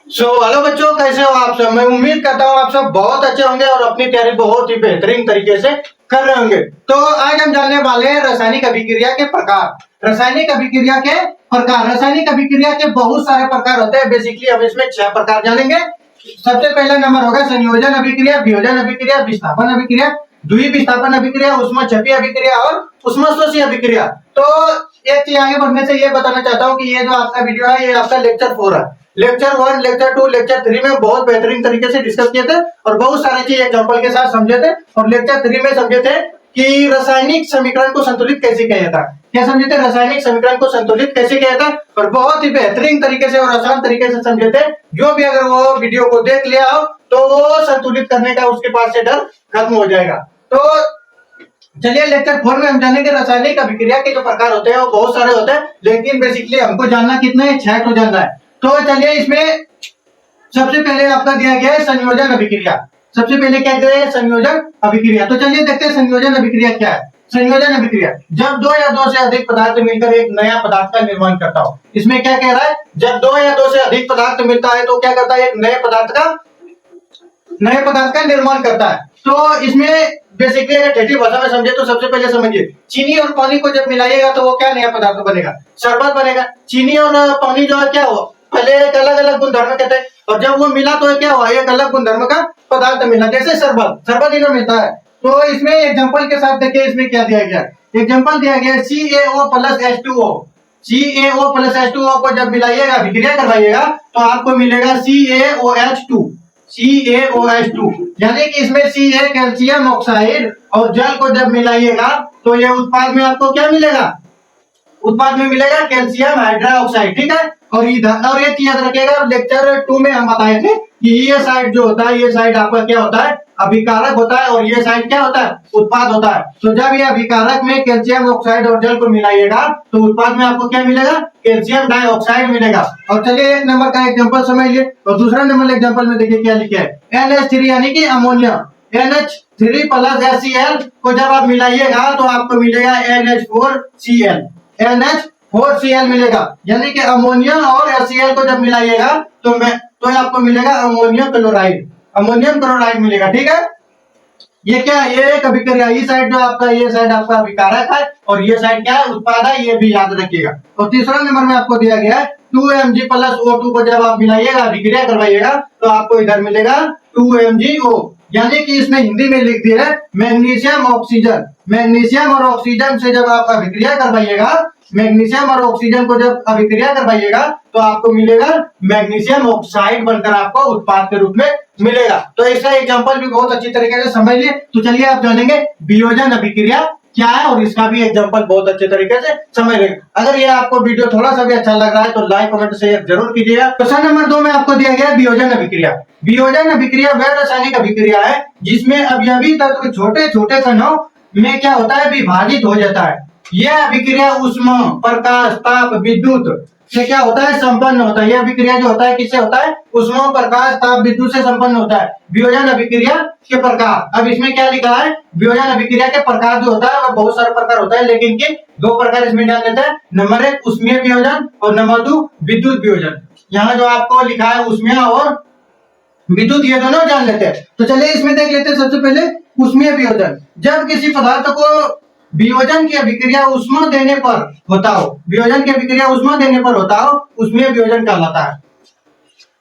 Hello बच्चों, कैसे हो आप सब। मैं उम्मीद करता हूँ आप सब बहुत अच्छे होंगे और अपनी तैयारी बहुत ही बेहतरीन तरीके से कर रहे होंगे। तो आज हम जानने वाले हैं रासायनिक अभिक्रिया के प्रकार। रासायनिक अभिक्रिया के प्रकार, रासायनिक अभिक्रिया के बहुत सारे प्रकार होते हैं। बेसिकली हम इसमें 6 प्रकार जानेंगे। सबसे पहला नंबर होगा संयोजन अभिक्रिया, वियोजन अभिक्रिया, विस्थापन अभिक्रिया, द्विविस्थापन अभिक्रिया, ऊष्माक्षेपी अभिक्रिया और ऊष्माशोषी अभिक्रिया। तो एक चीज आगे बढ़ने से ये बताना चाहता हूँ कि ये जो आपका वीडियो है ये आपका लेक्चर 4 है। लेक्चर 1, लेक्चर 2, लेक्चर 3 में बहुत बेहतरीन तरीके से डिस्कस किए थे और बहुत सारी चीज एग्जांपल के साथ समझे थे। और लेक्चर 3 में समझे थे कि रासायनिक समीकरण को संतुलित कैसे किया जाता है। क्या समझे थे? रासायनिक समीकरण को संतुलित कैसे किया जाता है और बहुत ही बेहतरीन तरीके से और आसान तरीके से समझे थे। जो भी अगर वो वीडियो को देख लिया हो तो वो संतुलित करने का उसके पास से डर खत्म हो जाएगा। तो चलिए लेक्चर 4 में हम जानेंगे रासायनिक अभिक्रिया के जो प्रकार होते हैं वो बहुत सारे होते हैं, लेकिन बेसिकली हमको जानना कितना है, 6 तो जानना है। तो चलिए इसमें सबसे पहले आपका दिया गया है संयोजन अभिक्रिया। सबसे पहले क्या दिया है? संयोजन अभिक्रिया। तो चलिए देखते हैं संयोजन अभिक्रिया क्या है। संयोजन अभिक्रिया जब 2 या 2 से अधिक पदार्थ मिलकर एक नया पदार्थ का निर्माण करता हो। इसमें क्या कह रहा है? जब 2 या 2 से अधिक पदार्थ मिलता है तो क्या करता है? एक नए पदार्थ का निर्माण करता है। तो इसमें बेसिकली अगर ठेठी भाषा में समझे तो सबसे पहले समझिए, चीनी और पानी को जब मिलाइएगा तो वो क्या नया पदार्थ बनेगा? शरबत बनेगा। चीनी और पानी जो है क्या हो, पहले एक अलग अलग गुणधर्म कहते हैं और जब वो मिला तो क्या हुआ? एक अलग गुणधर्म का पदार्थ मिला। जैसे शरबत इन्हें मिलता है। तो इसमें एग्जांपल के साथ देखिए इसमें क्या दिया गया। एग्जांपल दिया गया CaO plus H2O। CaO plus H2O को जब मिलाइएगा, अभिक्रिया करवाइएगा तो आपको मिलेगा CaOH2। CaOH2 यानी कि इसमें Ca कैल्शियम ऑक्साइड और जल को जब मिलाइएगा तो ये उत्पाद में आपको क्या मिलेगा? उत्पाद में मिलेगा कैल्शियम हाइड्रोक्साइड। ठीक है। और इधर और एक चीज याद रखिएगा, लेक्चर 2 में हम बताए थे कि ये साइड जो होता है, ये साइड आपका क्या होता है? अभिकारक होता है और ये साइड क्या होता है? उत्पाद होता है। तो जब ये अभिकारक में कैल्शियम ऑक्साइड और जल को मिलाइएगा तो उत्पाद में आपको क्या मिलेगा? कैल्शियम डाइऑक्साइड मिलेगा। और चलिए एक नंबर का एग्जांपल समझ लिए और दूसरा नंबर एग्जांपल में देखिए क्या लिखा है। NH3 यानी कि अमोनिया। NH3 प्लस HCl को जब आप मिलाइएगा तो आपको मिलेगा NH4Cl। NH4Cl मिलेगा यानी कि अमोनिया और HCl को जब मिलाइएगा तो आपको मिलेगा अमोनियम क्लोराइड। अमोनियम क्लोराइड मिलेगा। ठीक है। ये क्या है? ये एक अभिक्रिया। ये साइड जो आपका, ये साइड आपका अभिकारक है और ये साइड क्या है? उत्पाद है। ये भी याद रखिएगा। और तीसरा नंबर में आपको दिया गया है 2Mg प्लस O2 को जब आप मिलाइएगा, अभिक्रिया करवाइएगा तो आपको इधर मिलेगा 2MgO। यानी कि इसमें हिंदी में लिख दिया है मैग्नीशियम ऑक्सीजन। मैग्नीशियम और ऑक्सीजन से जब आप अभिक्रिया करवाइएगा, मैग्नीशियम और ऑक्सीजन को जब अभिक्रिया करवाइएगा तो आपको मिलेगा मैग्नीशियम ऑक्साइड बनकर आपको उत्पाद के रूप में मिलेगा। तो इसका एग्जांपल भी बहुत अच्छी तरीके से समझ लिए। तो चलिए आप जानेंगे वियोजन अभिक्रिया क्या है और इसका भी एग्जांपल बहुत अच्छे तरीके से समझ लेंगे। अगर ये आपको वीडियो थोड़ा सा भी अच्छा लग रहा है तो लाइक कमेंट शेयर जरूर कीजिएगा। क्वेश्चन नंबर 2 में आपको दिया गया है वियोजन अभिक्रिया। वियोजन अभिक्रिया वह रासायनिक अभिक्रिया है जिसमें अवयवी तत्व छोटे छोटे कणों में क्या होता है? विभाजित हो जाता है। यह अभिक्रिया ऊष्मा, प्रकाश, ताप, विद्युत से क्या होता है? संपन्न होता है। यह अभिक्रिया जो होता है किससे होता है? ऊष्मा, प्रकाश, ताप, विद्युत से संपन्न होता है। वियोजन अभिक्रिया के प्रकार। अब इसमें क्या लिखा है? वियोजन अभिक्रिया के प्रकार जो होता है वह बहुत सारे प्रकार होता है, लेकिन कि 2 प्रकार इसमें जान लेते हैं। नंबर 1 ऊष्मीय वियोजन और नंबर 2 विद्युत वियोजन। यहाँ जो आपको लिखा है ऊष्मीय और विद्युत, ये दोनों जान लेते हैं। तो चलिए इसमें देख लेते हैं सबसे पहले ऊष्मीय वियोजन। जब किसी पदार्थ को वियोजन की अभिक्रिया ऊष्मा देने पर होता हो, वियोजन की अभिक्रिया ऊष्मा देने पर होता हो, ऊष्मीय वियोजन कहलाता है।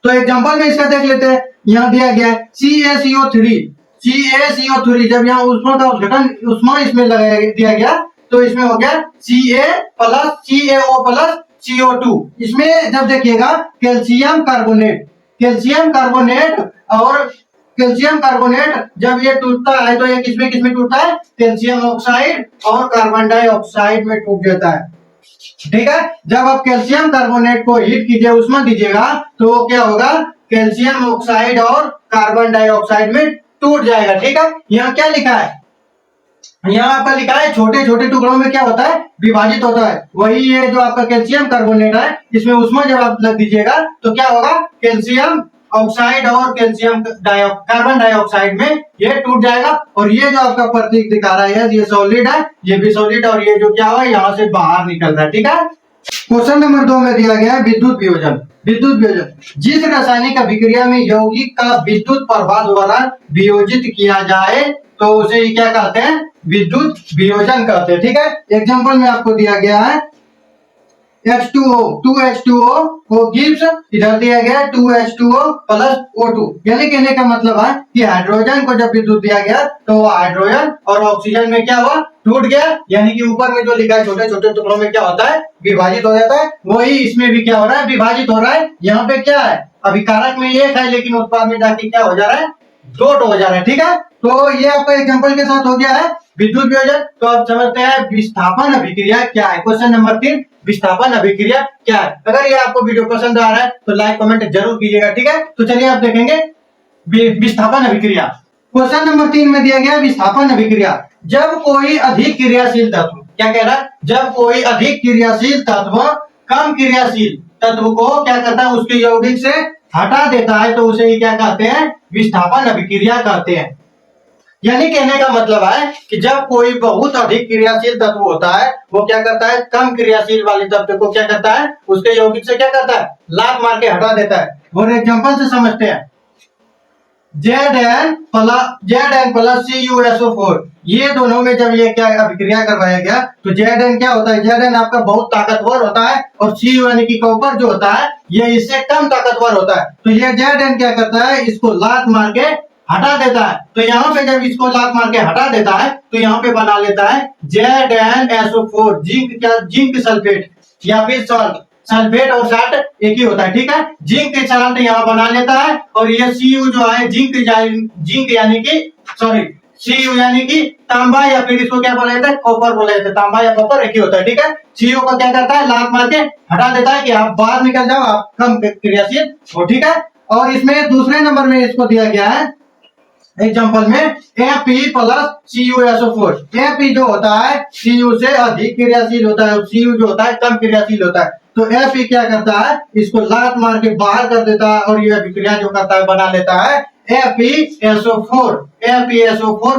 तो एग्जांपल में इसका देख लेते हैं। यहाँ दिया गया है CaCO3। CaCO3 जब यहाँ ऊष्मा का उद्घटन, ऊष्मा इसमें लगाया दिया गया तो इसमें हो गया CaO प्लस CO2। इसमें जब देखिएगा कैल्शियम कार्बोनेट, कैल्शियम कार्बोनेट और कैल्शियम कार्बोनेट जब ये टूटता है तो ये किसमें टूटता है? कैल्शियम ऑक्साइड और कार्बन डाइऑक्साइड में टूट जाता है। ठीक है। जब आप कैल्शियम कार्बोनेट को हीट कीजिए, उष्मा दीजिएगा तो क्या होगा? कैल्शियम ऑक्साइड और कार्बन डाइऑक्साइड में टूट जाएगा। ठीक है। यहाँ क्या लिखा है? यहाँ आपका लिखा है छोटे छोटे टुकड़ों में क्या होता है? विभाजित होता है। वही ये जो आपका कैल्शियम कार्बोनेट है, इसमें उष्मा जब आप लग दीजिएगा तो क्या होगा? कैल्शियम ऑक्साइड और कैल्शियम कार्बन डाइऑक्साइड में ये टूट जाएगा। और ये जो आपका प्रतीक दिखा रहा है ये सॉलिड है, ये भी सॉलिड, और ये जो क्या हुआ यहाँ से बाहर निकल रहा है। ठीक है। क्वेश्चन नंबर 2 में दिया गया है विद्युत वियोजन। विद्युत वियोजन, जिस रासायनिक अभिक्रिया में यौगिक का विद्युत प्रवाह द्वारा वियोजित किया जाए तो उसे ही क्या कहते हैं, विद्युत वियोजन कहते हैं। ठीक है, एग्जांपल में आपको दिया गया है H2O, 2H2O को गिव्स, इधर दिया गया 2H2O प्लस O2, यानी कहने का मतलब है कि हाइड्रोजन को जब विद्युत दिया गया तो हाइड्रोजन और ऑक्सीजन में क्या हुआ, टूट गया, यानी कि ऊपर में जो लिखा है छोटे छोटे टुकड़ों में क्या होता है, विभाजित हो जाता है। वही इसमें भी क्या हो रहा है, विभाजित हो रहा है। यहाँ पे क्या है, अभी कारक में एक है लेकिन उत्पाद में जाके क्या हो जा रहा है, दो हो जा रहा है। ठीक है, तो ये आपका एग्जांपल के साथ हो गया है विद्युत वियोजन। तो आप समझते हैं विस्थापन अभिक्रिया क्या है। क्वेश्चन नंबर 3, विस्थापन अभिक्रिया क्या है। अगर ये आपको वीडियो पसंद आ रहा है तो लाइक कमेंट जरूर कीजिएगा। ठीक है, तो चलिए आप देखेंगे विस्थापन अभिक्रिया। क्वेश्चन नंबर 3 में दिया गया विस्थापन अभिक्रिया, जब कोई अधिक क्रियाशील तत्व, क्या कह रहा है, जब कोई अधिक क्रियाशील तत्व कम क्रियाशील तत्व को क्या करता है, उसके यौगिक से हटा देता है तो उसे ही क्या कहते हैं, विस्थापन अभिक्रिया कहते हैं। यानी कहने का मतलब है कि जब कोई बहुत अधिक क्रियाशील तत्व होता है वो क्या करता है, कम क्रियाशील वाले तत्व को क्या करता है, उसके यौगिक से क्या करता है, लात मार के हटा देता है। और एग्जांपल से समझते हैं, Zn प्लस CuSO4, ये दोनों में जब ये क्या अभिक्रिया करवाया गया तो Zn क्या होता है, Zn आपका बहुत ताकतवर होता है और Cu यानी कि कॉपर जो होता है ये इससे कम ताकतवर होता है। तो ये Zn क्या करता है, इसको लात मार के हटा देता है। तो यहाँ पे जब इसको लात मार के हटा देता है तो यहाँ पे बना लेता है ZnSO4, जिंक सल्फेट या फिर सॉल्ट। सल्फेट और साल्ट एक ही होता है। ठीक है, जिंक के सल्फेट यहाँ बना लेता है और ये Cu जो है जिंक यानी कि Cu यानी कि तांबा या फिर इसको क्या बोला जाता है, कॉपर बोला जाता है। तांबा या कॉपर एक ही होता है। ठीक है, Cu को क्या करता है, लात मार के हटा देता है कि आप बाहर निकल जाओ, आप कम क्रियाशील हो। ठीक है, और इसमें दूसरे नंबर में इसको दिया गया है एग्जांपल में Fe प्लस CuSO4। Fe जो होता है Cu से अधिक क्रियाशील होता है और Cu जो होता है कम क्रियाशील होता है। तो Fe क्या करता है, इसको लात मार के बाहर कर देता है और यह अभिक्रिया जो करता है बना लेता है FeSO4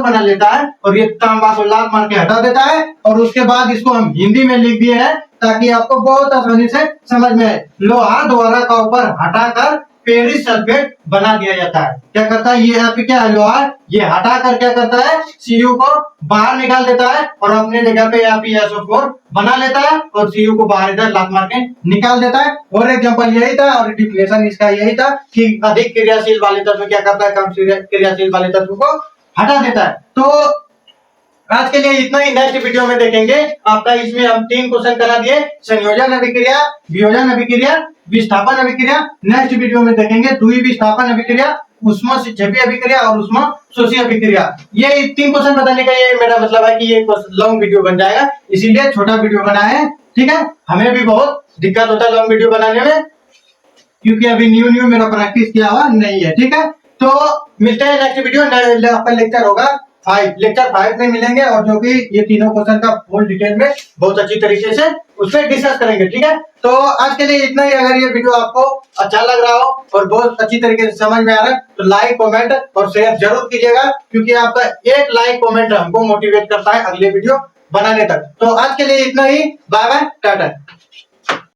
बना लेता है और ये तांबा को लात मार के हटा देता है। और उसके बाद इसको हम हिंदी में लिख दिए हैं ताकि आपको बहुत आसानी से समझ में आए। लोहा द्वारा कॉपर हटाकर फेरिस सल्फेट बना दिया जाता है। क्या करता है ये Fe क्या है, लोहा, ये हटाकर क्या करता है, Cu को बाहर निकाल देता है और अपने जगह पे FeSO4 बना लेता है और Cu को बाहर इधर लात मार के निकाल देता है। और एग्जांपल यही था और डिफिनेशन इसका यही था कि अधिक क्रियाशील वाले तत्व क्या करता है, कम क्रियाशील वाले तत्व को हटा देता है। तो आज के लिए इतना ही। नेक्स्ट वीडियो में देखेंगे आपका, इसमें हम 3 क्वेश्चन करा दिए, संयोजन अभिक्रिया, वियोजन अभिक्रिया, विस्थापन अभिक्रिया। नेक्स्ट वीडियो में देखेंगे द्वि विस्थापन अभिक्रिया, ऊष्मक्षेपी अभिक्रिया और ऊष्मशोषी अभिक्रिया। ये 3 क्वेश्चन बताने का ये मेरा मतलब है कि ये लॉन्ग वीडियो बन जाएगा, इसीलिए छोटा वीडियो बनाया है। ठीक है, हमें भी बहुत दिक्कत होता है लॉन्ग वीडियो बनाने में क्योंकि अभी न्यू मेरा प्रैक्टिस किया हुआ नहीं है। ठीक है, तो मिलते हैं नेक्स्ट वीडियो। आपका लेक्चर होगा लेक्चर 5 में मिलेंगे और जो कि ये तीनों क्वेश्चन का फुल डिटेल में बहुत अच्छी तरीके से उस पर डिस्कस करेंगे। ठीक है, तो आज के लिए इतना ही। अगर ये वीडियो आपको अच्छा लग रहा हो और बहुत अच्छी तरीके से समझ में आ रहा है तो लाइक कमेंट और शेयर जरूर कीजिएगा क्योंकि आपका एक लाइक कमेंट हमको मोटिवेट करता है अगले वीडियो बनाने तक। तो आज के लिए इतना ही, बाय बाय, टाटा।